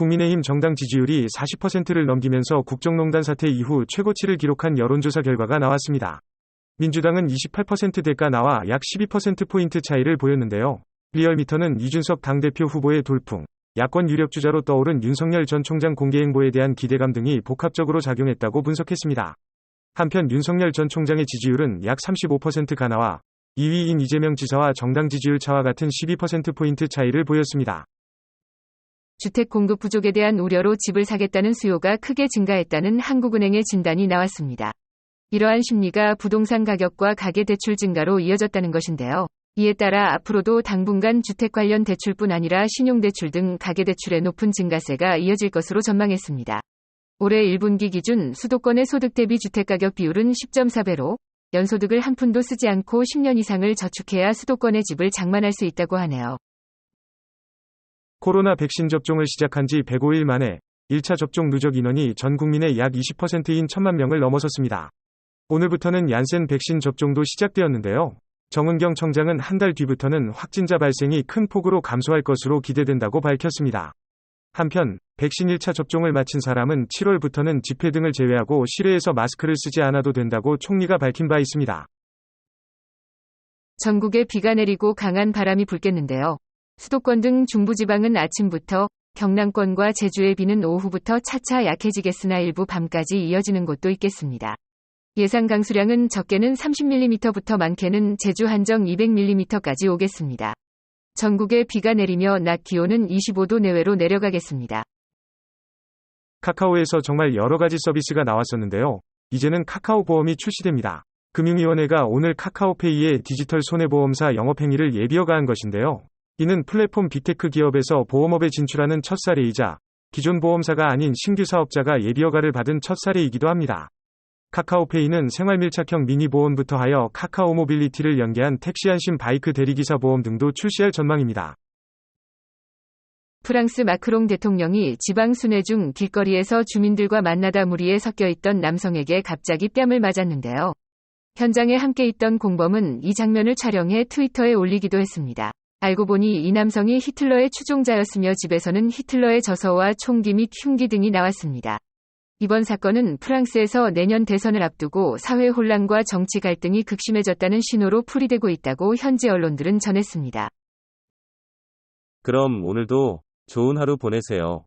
국민의힘 정당 지지율이 40%를 넘기면서 국정농단 사태 이후 최고치를 기록한 여론조사 결과가 나왔습니다. 민주당은 28%대가 나와 약 12%포인트 차이를 보였는데요. 리얼미터는 이준석 당대표 후보의 돌풍, 야권 유력주자로 떠오른 윤석열 전 총장 공개행보에 대한 기대감 등이 복합적으로 작용했다고 분석했습니다. 한편 윤석열 전 총장의 지지율은 약 35%가 나와 2위인 이재명 지사와 정당 지지율 차와 같은 12%포인트 차이를 보였습니다. 주택 공급 부족에 대한 우려로 집을 사겠다는 수요가 크게 증가했다는 한국은행의 진단이 나왔습니다. 이러한 심리가 부동산 가격과 가계대출 증가로 이어졌다는 것인데요. 이에 따라 앞으로도 당분간 주택 관련 대출뿐 아니라 신용대출 등 가계대출의 높은 증가세가 이어질 것으로 전망했습니다. 올해 1분기 기준 수도권의 소득 대비 주택가격 비율은 10.4배로 연소득을 한 푼도 쓰지 않고 10년 이상을 저축해야 수도권의 집을 장만할 수 있다고 하네요. 코로나 백신 접종을 시작한 지 105일 만에 1차 접종 누적 인원이 전 국민의 약 20%인 1,000만 명을 넘어섰습니다. 오늘부터는 얀센 백신 접종도 시작되었는데요. 정은경 청장은 한 달 뒤부터는 확진자 발생이 큰 폭으로 감소할 것으로 기대된다고 밝혔습니다. 한편 백신 1차 접종을 마친 사람은 7월부터는 집회 등을 제외하고 실외에서 마스크를 쓰지 않아도 된다고 총리가 밝힌 바 있습니다. 전국에 비가 내리고 강한 바람이 불겠는데요. 수도권 등 중부지방은 아침부터, 경남권과 제주의 비는 오후부터 차차 약해지겠으나 일부 밤까지 이어지는 곳도 있겠습니다. 예상 강수량은 적게는 30mm부터 많게는 제주 한정 200mm까지 오겠습니다. 전국에 비가 내리며 낮 기온은 25도 내외로 내려가겠습니다. 카카오에서 정말 여러 가지 서비스가 나왔었는데요. 이제는 카카오 보험이 출시됩니다. 금융위원회가 오늘 카카오페이의 디지털 손해보험사 영업행위를 예비허가한 것인데요. 이는 플랫폼 빅테크 기업에서 보험업에 진출하는 첫 사례이자 기존 보험사가 아닌 신규 사업자가 예비허가를 받은 첫 사례이기도 합니다. 카카오페이는 생활밀착형 미니보험부터 하여 카카오 모빌리티를 연계한 택시 안심 바이크 대리기사 보험 등도 출시할 전망입니다. 프랑스 마크롱 대통령이 지방 순회 중 길거리에서 주민들과 만나다 무리에 섞여 있던 남성에게 갑자기 뺨을 맞았는데요. 현장에 함께 있던 공범은 이 장면을 촬영해 트위터에 올리기도 했습니다. 알고 보니 이 남성이 히틀러의 추종자였으며 집에서는 히틀러의 저서와 총기 및 흉기 등이 나왔습니다. 이번 사건은 프랑스에서 내년 대선을 앞두고 사회 혼란과 정치 갈등이 극심해졌다는 신호로 풀이되고 있다고 현지 언론들은 전했습니다. 그럼 오늘도 좋은 하루 보내세요.